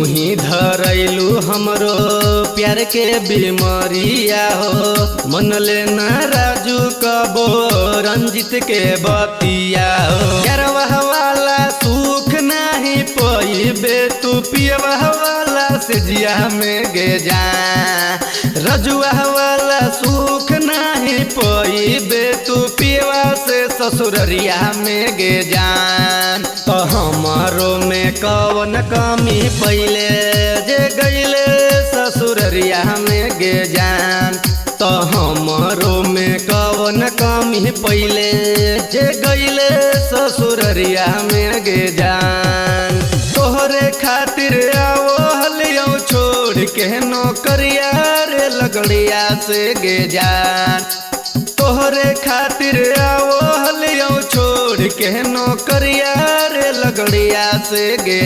ही धरैलू हमरो प्यार के बीमारिया हो। मन लेना राजू कबो रंजित के बतिया हो। यारवा वाला सुख नहीं पईबे तू पियवा वाला से जिया में गे जा। रजुआ वाला सुख नहीं पईबे तू पियवा से ससुररिया में गे जान। तो हमारो में कवन कमी पहिले जे गईले ससुररिया में गे जान। तो हमारो में कवन कमी पहिले जे गईले ससुररिया में गे जान। तोहरे खातिर आवो हलियो छोड़ के नौकरिया रे लगड़िया से गे जान। तोहरे खातिर आवो हलियो छोड़ के नौकरिया रे लगड़िया से गे